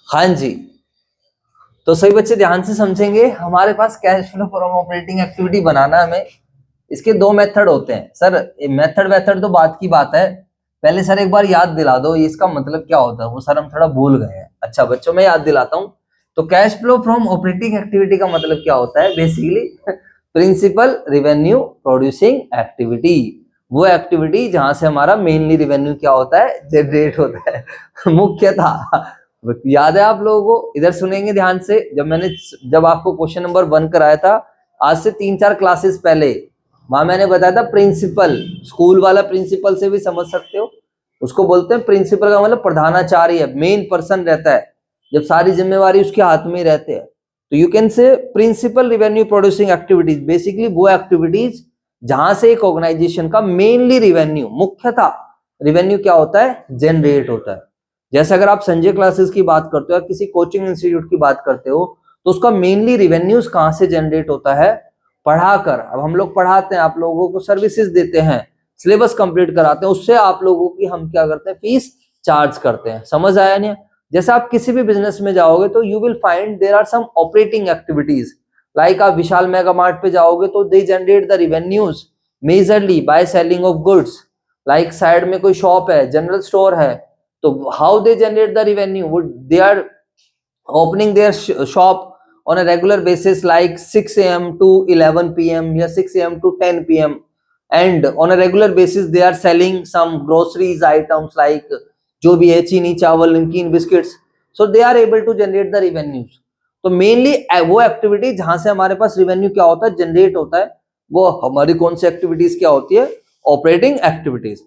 हाँ जी, तो सही बच्चे ध्यान से समझेंगे। हमारे पास cash flow from operating activity बनाना है हमें। इसके दो मेथड होते हैं सर। मेथड तो बात की बात है, पहले सर एक बार याद दिला दो इसका मतलब क्या होता है, वो सर हम थोड़ा भूल गए हैं। अच्छा बच्चों, मैं याद दिलाता हूँ। तो cash flow from operating activity का मतलब क्या होता है, basically principal revenue producing activity. वो एक्टिविटी जहां से हमारा मेनली रिवेन्यू क्या होता है, जनरेट होता है मुख्यतः। याद है आप लोगों को? इधर सुनेंगे ध्यान से। जब आपको क्वेश्चन नंबर 1 कराया था आज से 3-4 क्लासेस पहले, वहां मैंने बताया था प्रिंसिपल, स्कूल वाला प्रिंसिपल से भी समझ सकते हो। उसको बोलते हैं प्रिंसिपल का मतलब प्रधानाचार्य, मेन पर्सन रहता है, जब सारी जिम्मेवारी उसके हाथ में रहते हैं। तो you can say principal revenue producing activities, basically वो एक्टिविटीज जहां से एक ऑर्गेनाइजेशन का मेनली रिवेन्यू, मुख्यतः रिवेन्यू क्या होता है, जनरेट होता है। जैसे अगर आप संजय क्लासेस की बात करते हो या किसी कोचिंग इंस्टीट्यूट की बात करते हो, तो उसका मेनली रिवेन्यूज कहां से जनरेट होता है, पढ़ाकर। अब हम लोग पढ़ाते हैं, आप लोगों को सर्विसेज देते हैं, सिलेबस कंप्लीट कराते हैं, उससे आप लोगों की हम क्या करते हैं, फीस चार्ज करते हैं। समझ आया नहीं? जैसे आप किसी भी बिजनेस में जाओगे तो you will find there are some operating activities. Like आप विशाल मेगा मार्ट पे जाओगे तो they generate the revenues majorly by selling of goods. Like side में कोई शॉप है, जनरल स्टोर है, तो how they generate the revenue? They are opening their shop on a regular basis, like 6 a.m. to 11 p.m. या 6 a.m. to 10 p.m. and on a regular basis they are selling some groceries items like जो भी है चीनी, चावल, नमकीन, biscuits. so they are able to generate the revenues। तो mainly वो activity जहां से हमारे पास रिवेन्यू क्या होता है, जनरेट होता है, वो हमारी कौन सी एक्टिविटीज क्या होती है, ऑपरेटिंग एक्टिविटीज।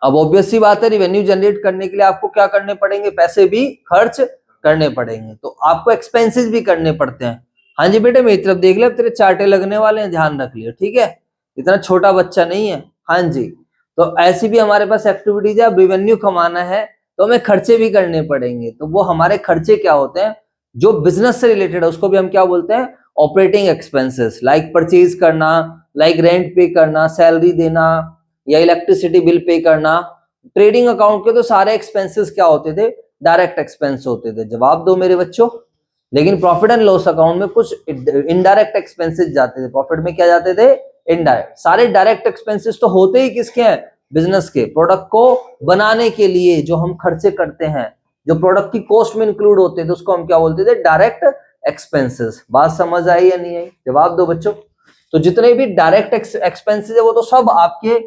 अब ऑब्वियस सी बात है, रिवेन्यू जनरेट करने के लिए आपको क्या करने पड़ेंगे, पैसे भी खर्च करने पड़ेंगे, तो आपको एक्सपेंसेस भी करने पड़ते हैं। हाँ जी बेटे, मेरी तरफ देख ले, तेरे चार्टे लगने वाले हैं, ध्यान रख लियो, ठीक है? इतना छोटा बच्चा नहीं है। हाँ जी, तो ऐसी भी हमारे पास एक्टिविटीज है। अब रिवेन्यू कमाना है तो हमें खर्चे भी करने पड़ेंगे, तो वो हमारे खर्चे क्या होते हैं, जो बिजनेस से रिलेटेड है उसको भी हम क्या बोलते हैं, ऑपरेटिंग एक्सपेंसेस। लाइक परचेज करना, लाइक रेंट पे करना, सैलरी देना, या इलेक्ट्रिसिटी बिल पे करना। ट्रेडिंग अकाउंट के तो सारे एक्सपेंसेस क्या होते थे, डायरेक्ट एक्सपेंस होते थे। जवाब दो मेरे बच्चों। लेकिन प्रॉफिट एंड लॉस अकाउंट में कुछ इनडायरेक्ट एक्सपेंसेस जाते थे। प्रॉफिट में क्या जाते थे, इनडायरेक्ट। सारे डायरेक्ट एक्सपेंसेस तो होते ही किसके हैं, बिजनेस के। प्रोडक्ट को बनाने के लिए जो हम खर्चे करते हैं, जो प्रोडक्ट की कॉस्ट में इंक्लूड होते थे, उसको हम क्या बोलते थे, डायरेक्ट एक्सपेंसेस। बात समझ आई या नहीं आई? जवाब दो बच्चों। तो जितने भी डायरेक्ट एक्सपेंसेस है वो तो सब आपके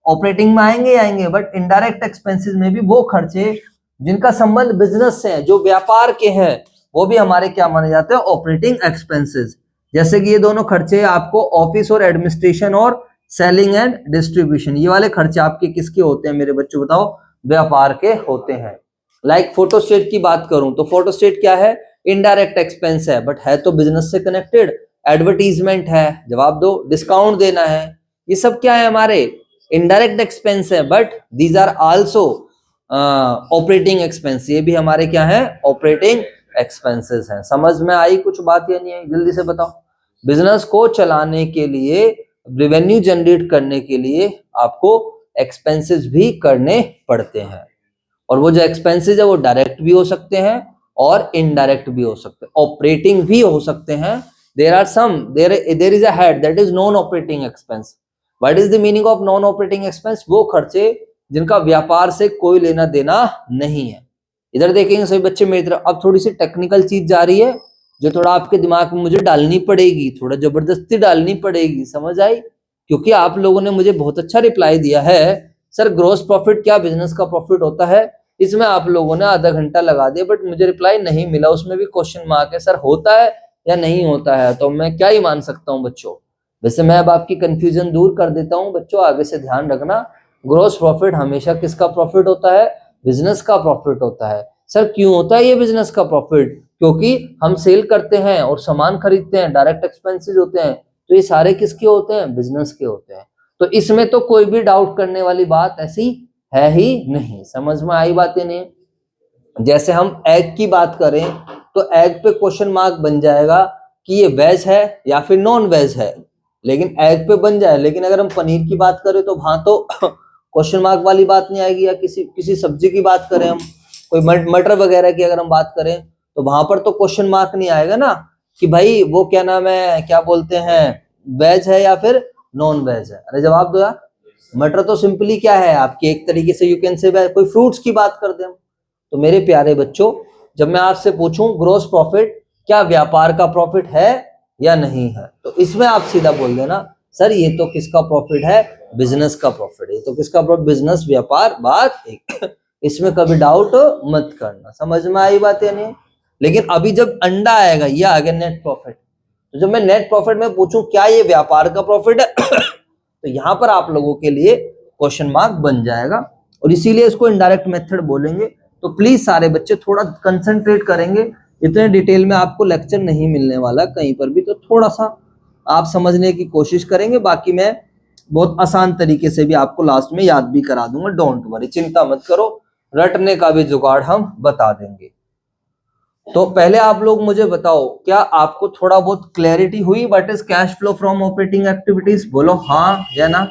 ऑपरेटिंग में आएंगे, बट इनडायरेक्ट एक्सपेंसेस में भी वो खर्चे जिनका संबंध बिजनेस से है, जो व्यापार के हैं, वो भी हमारे क्या माने जाते हैं, ऑपरेटिंग एक्सपेंसेस। जैसे कि ये दोनों खर्चे आपको ऑफिस और एडमिनिस्ट्रेशन और सेलिंग एंड डिस्ट्रीब्यूशन, ये वाले खर्चे आपके किसके होते हैं मेरे बच्चों, बताओ? व्यापार के होते हैं। लाइक फोटोस्टेट की बात करूं तो फोटोस्टेट क्या है, इनडायरेक्ट एक्सपेंस है, बट है तो बिजनेस से कनेक्टेड। एडवर्टीजमेंट है, जवाब दो। डिस्काउंट देना है, ये सब क्या है, हमारे इनडायरेक्ट एक्सपेंस है, but these are also operating expense. ये भी हमारे क्या है, ऑपरेटिंग एक्सपेंसेस हैं। समझ में आई कुछ बात या नहीं आई? जल्दी से बताओ। बिजनेस को चलाने के लिए, रेवेन्यू जनरेट करने के लिए आपको एक्सपेंसेस भी करने पड़ते हैं, और वो जो एक्सपेंसेस है वो डायरेक्ट भी हो सकते हैं और इनडायरेक्ट भी हो सकते हैं, ऑपरेटिंग भी हो सकते हैं। There is a head that is non operating expense. What is the meaning of non operating expense? वो खर्चे जिनका व्यापार से कोई लेना देना नहीं है। इधर देखेंगे सभी बच्चे मेरी तरफ। अब थोड़ी सी टेक्निकल चीज जा रही है, जो थोड़ा आपके दिमाग में मुझे डालनी पड़ेगी, थोड़ा जबरदस्ती डालनी पड़ेगी। समझ आई? क्योंकि आप लोगों ने मुझे बहुत अच्छा रिप्लाई दिया है, सर ग्रोस प्रॉफिट क्या बिजनेस का प्रॉफिट होता है? इसमें आप लोगों ने आधा घंटा लगा दिया, बट मुझे रिप्लाई नहीं मिला। उसमें भी क्वेश्चन मार्क है, सर होता है या नहीं होता है? तो मैं क्या ही मान सकता हूँ बच्चों। वैसे मैं अब आपकी कंफ्यूजन दूर कर देता हूँ बच्चों, आगे से ध्यान रखना। ग्रोस प्रॉफिट हमेशा किसका प्रॉफिट होता है, बिजनेस का प्रॉफिट होता है। सर क्यों होता है ये बिजनेस का प्रॉफिट? क्योंकि हम सेल करते हैं और सामान खरीदते हैं, डायरेक्ट एक्सपेंसेस होते हैं, तो ये सारे किसके होते हैं, बिजनेस के होते हैं। तो इसमें तो कोई भी डाउट करने वाली बात ऐसी है ही नहीं। समझ में आई बातें नहीं? जैसे हम एग की बात करें तो एग पे क्वेश्चन मार्क बन जाएगा कि ये वेज है या फिर नॉन वेज है, लेकिन एग पे बन जाए। लेकिन अगर हम पनीर की बात करें तो वहां तो क्वेश्चन मार्क वाली बात नहीं आएगी। या किसी सब्जी की बात करें हम कोई मटर वगैरह की अगर हम बात करें तो वहां पर तो क्वेश्चन मार्क नहीं आएगा ना कि भाई वो क्या नाम है, क्या बोलते हैं, वेज है या फिर नॉन वेज है। अरे जवाब दो यार। मटर तो सिंपली क्या है आपकी, एक तरीके से यू कैन से कोई फ्रूट्स की बात कर दे हम। तो मेरे प्यारे बच्चों, जब मैं आपसे पूछूं ग्रोस प्रॉफिट क्या व्यापार का प्रॉफिट है या नहीं है, तो इसमें आप सीधा बोल देना सर ये तो किसका प्रॉफिट है, बिजनेस का प्रॉफिट है। तो किसका प्रॉफिट, बिजनेस, व्यापार, बात एक। इसमें कभी डाउट मत करना। समझ में आई बात या नहीं? लेकिन अभी जब अंडा आएगा, ये आ गया नेट प्रॉफिट। तो जब मैं नेट प्रॉफिट में पूछूं क्या ये व्यापार का प्रॉफिट है तो यहां पर आप लोगों के लिए क्वेश्चन मार्क बन जाएगा, और इसीलिए इसको इनडायरेक्ट मेथड बोलेंगे। तो प्लीज सारे बच्चे थोड़ा कंसंट्रेट करेंगे, इतने डिटेल में आपको लेक्चर नहीं मिलने वाला कहीं पर भी, तो थोड़ा सा आप समझने की कोशिश करेंगे। बाकी मैं बहुत आसान तरीके से भी आपको लास्ट में याद भी करा दूंगा, डोंट वरी, चिंता मत करो, रटने का भी जुगाड़ हम बता देंगे। तो पहले आप लोग मुझे बताओ, क्या आपको थोड़ा बहुत क्लैरिटी हुई what is cash flow from operating activities? बोलो हाँ या ना।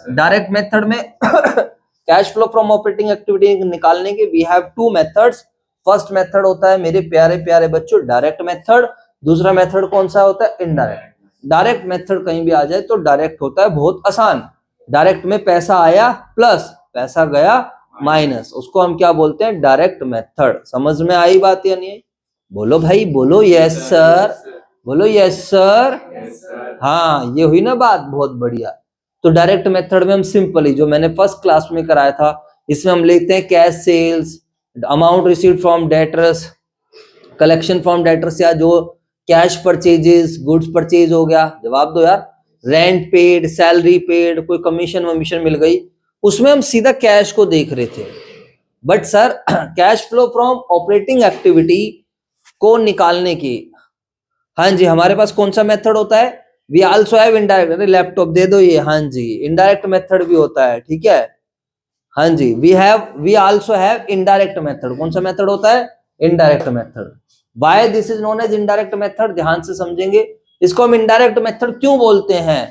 डायरेक्ट मेथड में cash flow from operating activity निकालने के we have two methods. First method होता है मेरे प्यारे प्यारे बच्चों डायरेक्ट मेथड, दूसरा मेथड कौन सा होता है, इनडायरेक्ट। डायरेक्ट मेथड कहीं भी आ जाए तो डायरेक्ट होता है बहुत आसान। डायरेक्ट में पैसा आया प्लस पैसा गया माइनस, उसको हम क्या बोलते हैं, डायरेक्ट मेथड। समझ में आई बात या नहीं? बोलो भाई, बोलो यस सर, बोलो यस सर। हाँ ये हुई ना बात, बहुत बढ़िया। तो डायरेक्ट मेथड में हम सिंपली, जो मैंने फर्स्ट क्लास में कराया था, इसमें हम लिखते हैं cash sales, amount received from debtors, collection from debtors, या जो कैश परचेजेस, गुड्स परचेज हो गया, जवाब दो यार, रेंट पेड, सैलरी पेड, कोई कमीशन वमीशन मिल गई, उसमें हम सीधा कैश को देख रहे थे। But sir cash flow from operating activity को निकालने की, हाँ जी, हमारे पास कौन सा मेथड होता है, वी आल्सो हैव इनडायरेक्ट, अरे लैपटॉप दे दो ये, हाँ जी, इनडायरेक्ट मेथड भी होता है, ठीक है, हाँ जी, we also have indirect method. कौन सा मेथड होता है, indirect method. Why this is known as indirect method, ध्यान से समझेंगे। इसको हम इनडायरेक्ट मेथड क्यों बोलते हैं,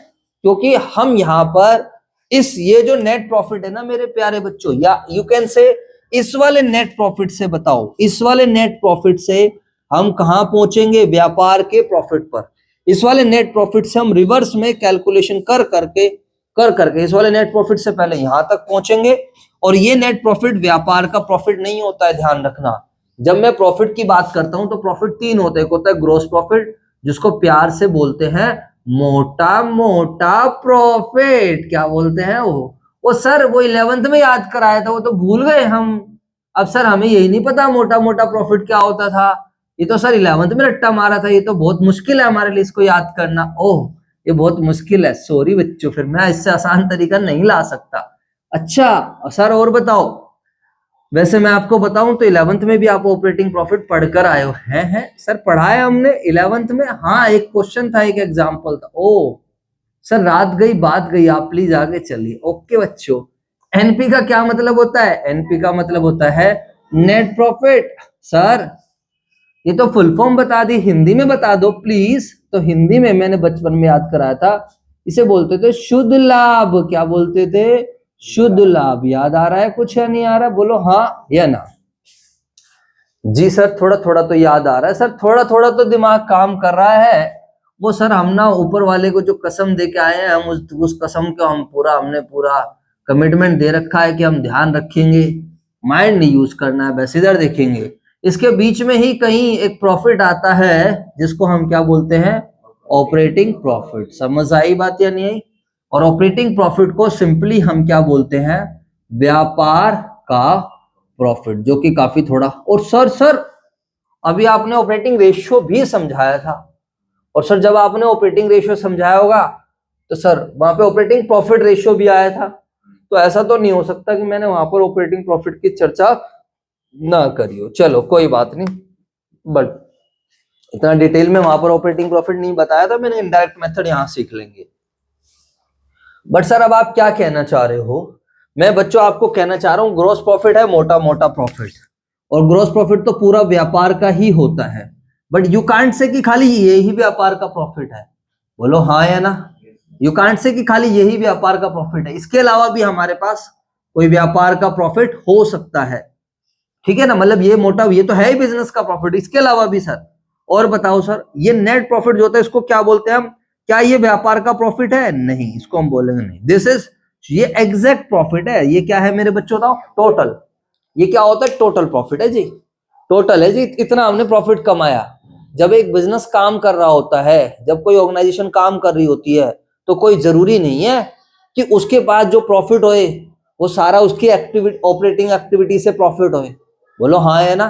क्योंकि हम यहाँ पर इस, ये जो नेट प्रॉफिट है ना मेरे प्यारे बच्चों, या यू कैन से इस वाले नेट प्रॉफिट से, बताओ इस वाले नेट प्रॉफिट से हम कहां पहुंचेंगे, व्यापार के प्रॉफिट पर। इस वाले नेट प्रॉफिट से हम रिवर्स में कैलकुलेशन कर करके इस वाले नेट प्रॉफिट से पहले यहां तक पहुंचेंगे। और ये नेट प्रॉफिट व्यापार का प्रॉफिट नहीं होता है, ध्यान रखना। जब मैं प्रॉफिट की बात करता हूं तो प्रॉफिट तीन होते हैं। एक होता है ग्रोस प्रॉफिट, जिसको प्यार से बोलते हैं मोटा मोटा प्रॉफिट। क्या बोलते हैं वो सर वो 11th में याद कराया था, वो तो भूल गए हम। अब सर हमें यही नहीं पता मोटा मोटा प्रॉफिट क्या होता था, ये तो सर 11th में रट्टा मारा था, ये तो बहुत मुश्किल है हमारे लिए इसको याद करना। ओह ये बहुत मुश्किल है, सॉरी बच्चों, फिर मैं इससे आसान तरीका नहीं ला सकता। अच्छा सर और बताओ, वैसे मैं आपको बताऊं तो 11th में भी आप ऑपरेटिंग प्रॉफिट पढ़कर आए हो हैं सर, पढ़ाया हमने 11th में, हाँ एक क्वेश्चन था, एक एग्जांपल था। ओ सर रात गई बात गई, आप प्लीज आगे चलिए। ओके बच्चों, एनपी का क्या मतलब होता है, एनपी का मतलब होता है नेट प्रॉफिट। सर ये तो फुल फॉर्म बता दी, हिंदी में बता दो प्लीज। तो हिंदी में मैंने बचपन में याद कराया था, इसे बोलते थे शुद्ध लाभ। क्या बोलते थे, शुद्ध लाभ। याद आ रहा है कुछ या नहीं आ रहा, बोलो हाँ या ना। जी सर थोड़ा थोड़ा तो याद आ रहा है सर, थोड़ा थोड़ा तो दिमाग काम कर रहा है। वो सर हम ना ऊपर वाले को जो कसम दे के आए हैं, हम उस कसम को हमने पूरा कमिटमेंट दे रखा है कि हम ध्यान रखेंगे, माइंड नहीं यूज करना है, बस इधर देखेंगे। इसके बीच में ही कहीं एक प्रॉफिट आता है जिसको हम क्या बोलते हैं, ऑपरेटिंग प्रॉफिट। समझ आई बात या नहीं आई? और ऑपरेटिंग प्रॉफिट को सिंपली हम क्या बोलते हैं, व्यापार का प्रॉफिट, जो कि काफी थोड़ा। और सर अभी आपने ऑपरेटिंग रेशियो भी समझाया था, और सर जब आपने ऑपरेटिंग रेशियो समझाया होगा तो सर वहां पे ऑपरेटिंग प्रॉफिट रेशियो भी आया था। तो ऐसा तो नहीं हो सकता कि मैंने वहां पर ऑपरेटिंग प्रॉफिट की चर्चा ना करी हो। चलो कोई बात नहीं, बट इतना डिटेल में वहां पर ऑपरेटिंग प्रॉफिट नहीं बताया था मैंने, इनडायरेक्ट मेथड यहां सीख लेंगे। बट सर अब आप क्या कहना चाह रहे हो, मैं बच्चों आपको कहना चाह रहा हूं ग्रोस प्रॉफिट है मोटा मोटा प्रॉफिट, और ग्रोस प्रॉफिट तो पूरा व्यापार का ही होता है। बट यू कांट से कि खाली यही व्यापार का प्रॉफिट है, बोलो हाँ या ना। यू कांट से कि खाली यही व्यापार का प्रॉफिट है, इसके अलावा भी हमारे पास कोई व्यापार का प्रॉफिट हो सकता है, ठीक है ना, मतलब ये मोटा, ये तो है ही बिजनेस का प्रॉफिट, इसके अलावा भी सर। और बताओ सर, ये नेट प्रॉफिट जो होता है इसको क्या बोलते हैं हम? क्या ये व्यापार का प्रॉफिट है? नहीं, इसको हम बोलेंगे नहीं। दिस इज, ये एग्जैक्ट प्रॉफिट है। ये क्या है मेरे बच्चों? बताओ, टोटल। ये क्या होता है? टोटल प्रॉफिट है जी, टोटल है जी, इतना हमने प्रॉफिट कमाया। जब एक बिजनेस काम कर रहा होता है, जब कोई ऑर्गेनाइजेशन काम कर रही होती है, तो कोई जरूरी नहीं है कि उसके बाद जो प्रॉफिट होए वो सारा उसकी एक्टिविटी, ऑपरेटिंग एक्टिविटी से प्रॉफिट होए। बोलो हाँ है ना?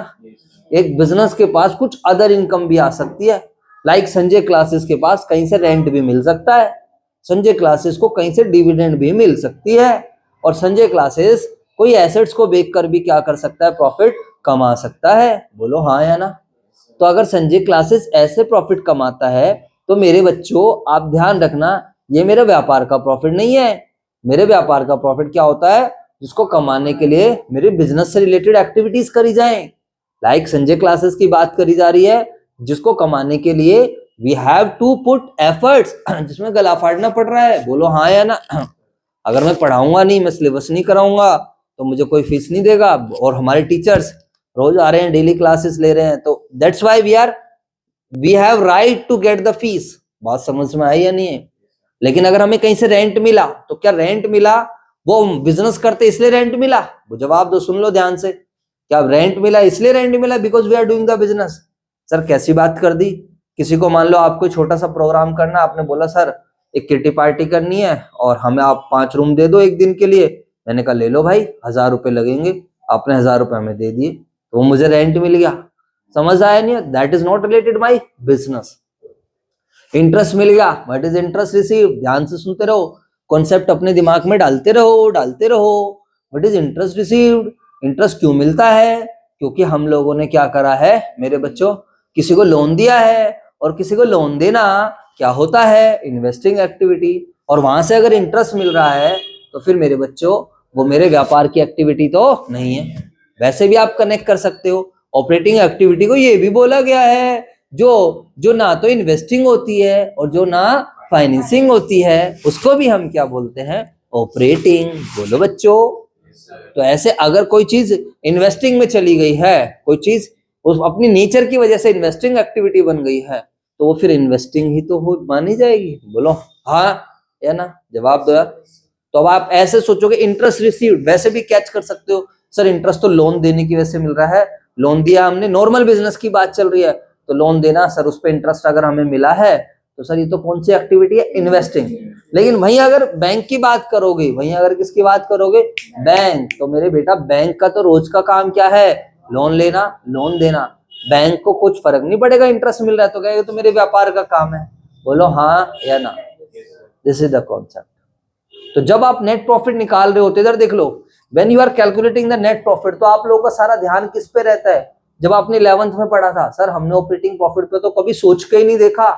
एक बिजनेस के पास कुछ अदर इनकम भी आ सकती है। लाइक संजय क्लासेस के पास कहीं से रेंट भी मिल सकता है, संजय क्लासेस को कहीं से डिविडेंड भी मिल सकती है, और संजय क्लासेस कोई एसेट्स को बेचकर भी क्या कर सकता है? प्रॉफिट कमा सकता है। बोलो हाँ या ना? तो अगर संजय क्लासेस ऐसे प्रॉफिट कमाता है तो मेरे बच्चों आप ध्यान रखना, ये मेरे व्यापार का प्रॉफिट नहीं है। मेरे व्यापार का प्रॉफिट क्या होता है? जिसको कमाने के लिए मेरे बिजनेस से रिलेटेड एक्टिविटीज करी जाएं। लाइक संजय क्लासेस की बात करी जा रही है, जिसको कमाने के लिए we have to put efforts, जिसमें गला फाड़ना पड़ रहा है। बोलो हाँ या ना? अगर मैं पढ़ाऊंगा नहीं, मैं सिलेबस नहीं कराऊंगा, तो मुझे कोई फीस नहीं देगा, और हमारे टीचर्स रोज आ रहे हैं, डेली क्लासेस ले रहे हैं, तो that's why we have right to get the fees. बात समझ में आई या नहीं है? लेकिन अगर हमें कहीं से रेंट मिला, तो क्या रेंट मिला वो बिजनेस करते इसलिए रेंट मिला? वो जवाब दो, सुन लो ध्यान से। क्या रेंट मिला इसलिए रेंट मिला because we are doing the business? Sir कैसी बात कर दी? किसी को मान लो आपको छोटा सा प्रोग्राम करना, आपने बोला सर एक किटी पार्टी करनी है और हमें आप 5 रूम दे दो एक दिन के लिए। मैंने कहा ले लो भाई, 1000 रुपए लगेंगे। आपने 1000 रुपए हमें दे दिए, तो मुझे रेंट मिल गया। समझ आया नहीं? That is not related my business. Interest मिल गया, व्हाट इज इंटरेस्ट रिसीव? ध्यान से सुनते रहो, कॉन्सेप्ट अपने दिमाग में डालते रहो, डालते रहो। What is interest received? Interest क्यों मिलता है? क्योंकि हम लोगों ने क्या करा है मेरे बच्चों? किसी को लोन दिया है, और किसी को लोन देना क्या होता है? Investing activity. और वहां से अगर इंटरेस्ट मिल रहा है तो फिर मेरे बच्चों वो मेरे व्यापार की एक्टिविटी तो नहीं है। वैसे भी आप कनेक्ट कर सकते हो, ऑपरेटिंग एक्टिविटी को ये भी बोला गया है जो ना तो इन्वेस्टिंग होती है और जो ना फाइनेंसिंग होती है, उसको भी हम क्या बोलते हैं? ऑपरेटिंग। बोलो बच्चों। तो ऐसे अगर कोई चीज इन्वेस्टिंग में चली गई है, कोई चीज उस अपनी नेचर की वजह से इन्वेस्टिंग एक्टिविटी बन गई है, तो वो फिर इन्वेस्टिंग ही तो हो मानी जाएगी। बोलो हाँ या ना? जवाब दो यार। तो अब आप ऐसे सोचोगे इंटरेस्ट रिसीव्ड, वैसे भी कैच कर सकते हो सर इंटरेस्ट तो लोन देने की वजह से मिल रहा है, लोन दिया हमने, नॉर्मल बिजनेस की बात चल रही है तो लोन देना सर, उस पर इंटरेस्ट अगर हमें मिला है तो सर ये तो कौन सी एक्टिविटी है? इन्वेस्टिंग। लेकिन वहीं अगर बैंक की बात करोगे, वहीं अगर किसकी बात करोगे? बैंक। तो मेरे बेटा बैंक का तो रोज का काम क्या है? लोन लेना, लोन देना। बैंक को कुछ फर्क नहीं पड़ेगा इंटरेस्ट मिल रहा है तो कहेगा तो मेरे व्यापार का काम है। बोलो हाँ या ना? This is the concept. तो जब आप नेट प्रॉफिट निकाल रहे होते, इधर देख लो, when you are calculating the net profit, तो आप लोगों का सारा ध्यान किस पे रहता है? जब आपने 11th में पढ़ा था, सर हमने ऑपरेटिंग प्रॉफिट पे तो कभी सोच के ही नहीं देखा।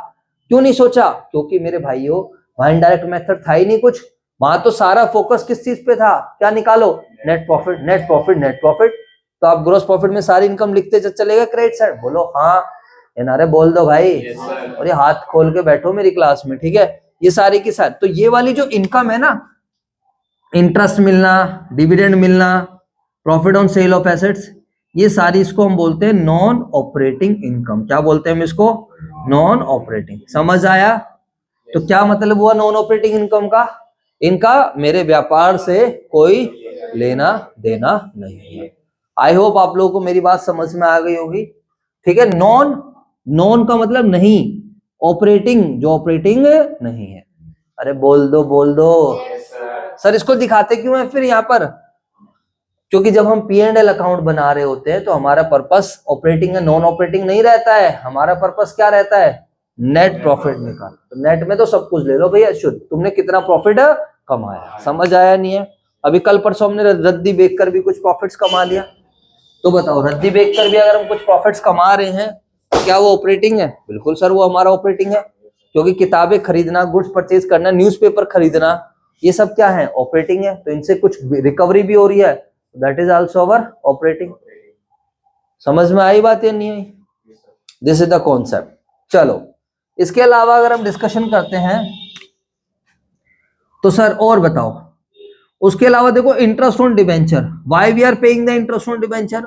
क्यों नहीं सोचा? क्योंकि मेरे भाइयों वहां इनडायरेक्ट मेथड था ही नहीं कुछ, वहां तो सारा फोकस किस चीज पे था? क्या निकालो? Net profit, net profit, net profit. तो आप ग्रॉस प्रॉफिट में सारी इनकम लिखते चलेगा क्रेडिट साइड। बोलो हाँ या नारे बोल दो भाई। और ये हाथ खोल के बैठो मेरी क्लास में, ठीक है? ये सारी की सारी, तो ये वाली जो इनकम है ना, इंटरेस्ट मिलना, डिविडेंड मिलना, profit on sale of assets, ये सारी इसको हम बोलते हैं नॉन ऑपरेटिंग इनकम। क्या बोलते हैं हम इसको? Non operating. समझ आया? तो क्या मतलब हुआ नॉन ऑपरेटिंग इनकम का? इनका मेरे व्यापार से कोई लेना देना नहीं है। आई होप आप लोगों को मेरी बात समझ में आ गई होगी, ठीक है? नॉन, नॉन का मतलब नहीं, ऑपरेटिंग जो ऑपरेटिंग नहीं है। अरे बोल दो, बोल दो। सर इसको दिखाते क्यों है फिर यहाँ पर? क्योंकि जब हम P&L अकाउंट बना रहे होते हैं तो हमारा पर्पस ऑपरेटिंग है, नॉन ऑपरेटिंग नहीं रहता है। हमारा पर्पस क्या रहता है? नेट प्रॉफिट निकाल। तो नेट में तो सब कुछ ले लो भैया, शुद्ध तुमने कितना प्रॉफिट कमाया। समझ आया नहीं है? अभी कल परसों हमने रद्दी बेचकर भी कुछ प्रॉफिट्स कमा लिया, तो बताओ रद्दी बेचकर भी अगर हम कुछ प्रॉफिट्स कमा रहे हैं तो क्या वो ऑपरेटिंग है? बिल्कुल सर वो हमारा ऑपरेटिंग है, क्योंकि किताबें खरीदना, गुड्स परचेज करना, न्यूज़पेपर खरीदना, ये सब क्या है? ऑपरेटिंग है। तो इनसे कुछ रिकवरी भी हो रही है, that is also our operating. समझ में आई बात या नहीं आई? This is the concept. चलो इसके अलावा अगर हम डिस्कशन करते हैं तो सर और बताओ, उसके अलावा देखो interest on debenture, why we are paying the interest on debenture?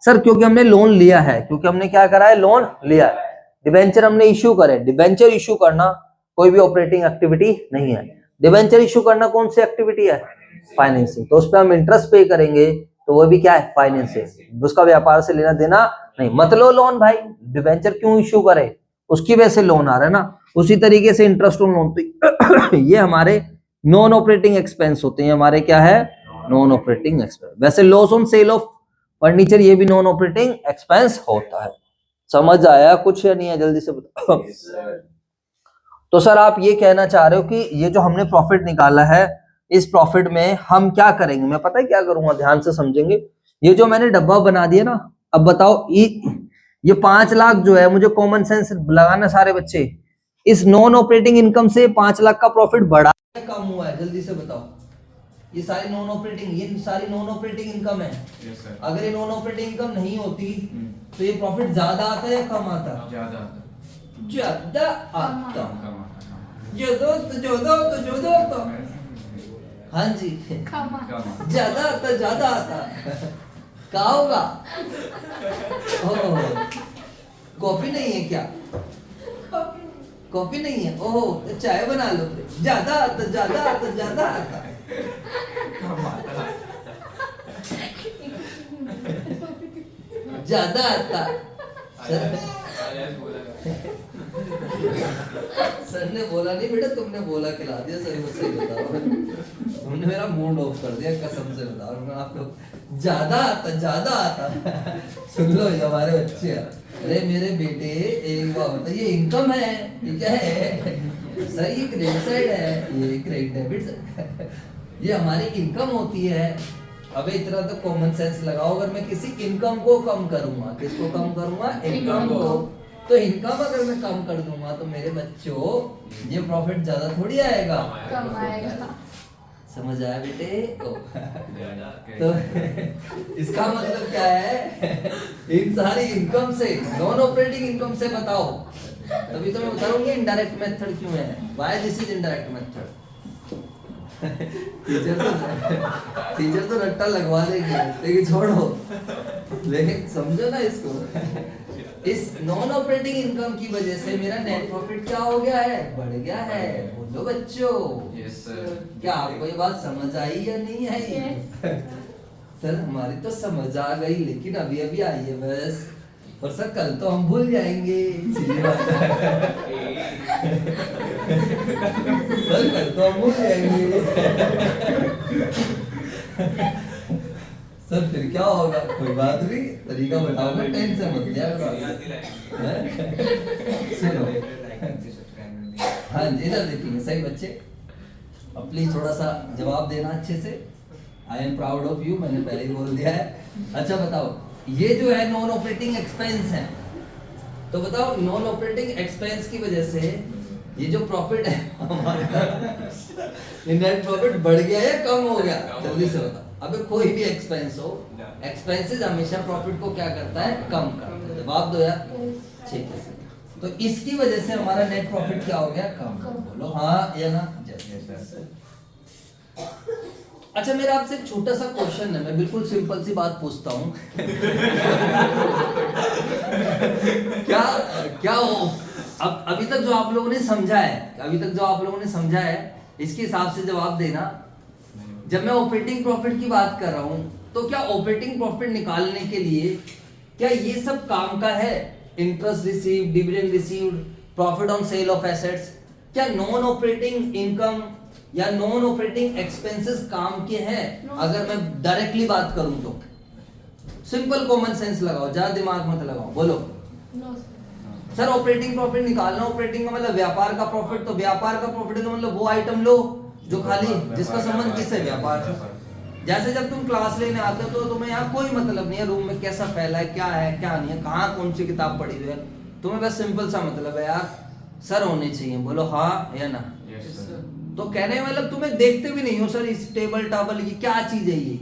Sir क्योंकि हमने लोन लिया है, क्योंकि हमने क्या करा है, लोन लिया है। डिबेंचर हमने इश्यू करे, डिबेंचर इश्यू करना कोई भी ऑपरेटिंग एक्टिविटी नहीं है। डिबेंचर इश्यू करना कौन सी एक्टिविटी है, फाइनेंसिंग। तो उस पर हम इंटरेस्ट पे करेंगे तो वो भी क्या है, फाइनेंसिंग। उसका व्यापार से लेना देना नहीं। मत लो लोन भाई, डिबेंचर क्यों इश्यू करे, उसकी वजह से लोन आ रहा है ना। उसी तरीके से इंटरेस्ट ऑन लोन, तो ये हमारे नॉन ऑपरेटिंग एक्सपेंस होते हैं। हमारे क्या है, नॉन ऑपरेटिंग एक्सपेंस। वैसे loss on sale of furniture ये भी नॉन ऑपरेटिंग एक्सपेंस होता है। समझ आया कुछ या नहीं है, जल्दी से बताओ। तो सर आप ये कहना चाह रहे हो कि ये जो हमने प्रॉफिट निकाला है, इस प्रॉफिट में हम क्या करेंगे। मैं पता है क्या करूंगा, ध्यान से समझेंगे। ये जो मैंने डब्बा बना दिया ना, अब बताओ ये 5 लाख जो है, मुझे कॉमन सेंस लगाना सारे बच्चे, इस नॉन ऑपरेटिंग इनकम से 5 लाख का प्रॉफिट बढ़ा है कम हुआ है, जल्दी से बताओ। ये सारी नॉन ऑपरेटिंग, ये सारी नॉन ऑपरेटिंग इनकम है। अगर ये नॉन ऑपरेटिंग इनकम नहीं होती तो ये प्रॉफिट ज्यादा आता है या कम आता? ज्यादा आता। हाँ जी, ज्यादा आता क्या होगा? कॉफी नहीं है क्या? कॉफी नहीं है, ओहो तो चाय बना लो। ज्यादा आता ज्यादा आता। सर ने बोला नहीं बेटा, तुमने बोला, खिला दिया। सही बताओ, तुमने मेरा मूड ऑफ कर दिया, कसम से बता रहा हूँ आप लोग। ज्यादा आता सुन लो, ये हमारे बच्चे हैं। अरे मेरे बेटे, एक बात बता, ये इनकम है, ये क्या है सर? ये क्रेडिट साइड है, ये क्रेडिट डेबिट, ये हमारी इनकम होती है। अबे इतना तो कॉमन सेंस लगाओ। अगर मैं किसी इनकम को कम करूंगा, किसको कम करूंगा, इनकम को, तो इनकम अगर मैं कम कर दूंगा तो मेरे बच्चों ये प्रॉफिट ज्यादा थोड़ी आएगा, कम आएगा। समझ आया बेटे? तो इसका मतलब क्या है, इन सारी इनकम से, नॉन ऑपरेटिंग इनकम से बताओ। तभी तो मैं बताऊंगी इनडायरेक्ट मेथड क्यों है, why this is indirect method. Teacher तो रट्टा लगवा देंगे, लेकिन छोड़ो, लेकिन समझो ना इसको। इस नॉन ऑपरेटिंग इनकम की वजह से मेरा नेट प्रॉफिट क्या हो गया है, बढ़ गया है। बोलो बच्चों, यस सर। क्या आपको ये बात समझ आई या नहीं आई? सर हमारी तो समझ आ गई, लेकिन अभी अभी आई है बस। और सर कल तो हम भूल जाएंगे। सर कल तो हम भूल जाएंगे। सर फिर क्या होगा? कोई बात नहीं, तरीका बताऊंगा, टेंशन मत लिया करो। सुनो, हाँ जी, इधर देखिए सही बच्चे। अब प्लीज थोड़ा सा जवाब देना अच्छे से। I am proud of you, मैंने पहले ही बोल दिया है। अच्छा बताओ, ये जो है नॉन ऑपरेटिंग एक्सपेंस है, तो बताओ नॉन ऑपरेटिंग एक्सपेंस की वजह से ये जो प्रॉफिट है हमारा, नेट प्रॉफिट बढ़ गया या कम हो गया? जल्दी से बताओ। अबे कोई भी एक्सपेंस हो, एक्सपेंसेस हमेशा प्रॉफिट को क्या करता है, कम करता है। जवाब दो यार। ठीक है, तो इसकी वजह से हमारा नेट प्रॉफिट क्या हो गया, कम। बोलो हाँ या ना। अच्छा मेरा आपसे एक छोटा सा क्वेश्चन है, मैं बिल्कुल सिंपल सी बात पूछता हूँ। क्या हो, अब अभी तक जो आप लोगों ने समझा है, इसके हिसाब से जवाब देना। जब मैं ऑपरेटिंग प्रॉफिट की बात कर रहा हूं, तो क्या ऑपरेटिंग प्रॉफिट निकालने के लिए क्या ये सब काम का है? Interest received, dividend received, profit on sale of assets, क्या नॉन ऑपरेटिंग इनकम या नॉन ऑपरेटिंग एक्सपेंसेस काम के हैं? अगर मैं डायरेक्टली बात करूं तो सिंपल कॉमन सेंस लगाओ, ज्यादा दिमाग मत लगाओ, बोलो। सर ऑपरेटिंग प्रॉफिट निकालना, ऑपरेटिंग का मतलब व्यापार का प्रॉफिट, तो व्यापार का प्रॉफिट तो मतलब वो आइटम लो जो खाली जिसका संबंध किससे, व्यापार से। जैसे जब तुम क्लास लेने आते हो तो तुम्हें यहाँ कोई मतलब नहीं है रूम में कैसा फैला है, क्या है क्या नहीं है, कहाँ कौन सी किताब पढ़ी हुई है, तुम्हें बस सिंपल सा मतलब है यार सर होने चाहिए। बोलो हाँ या ना। तो कहने मतलब तुम्हें देखते भी नहीं हो सर इस टेबल टाबल की क्या चीज है ये,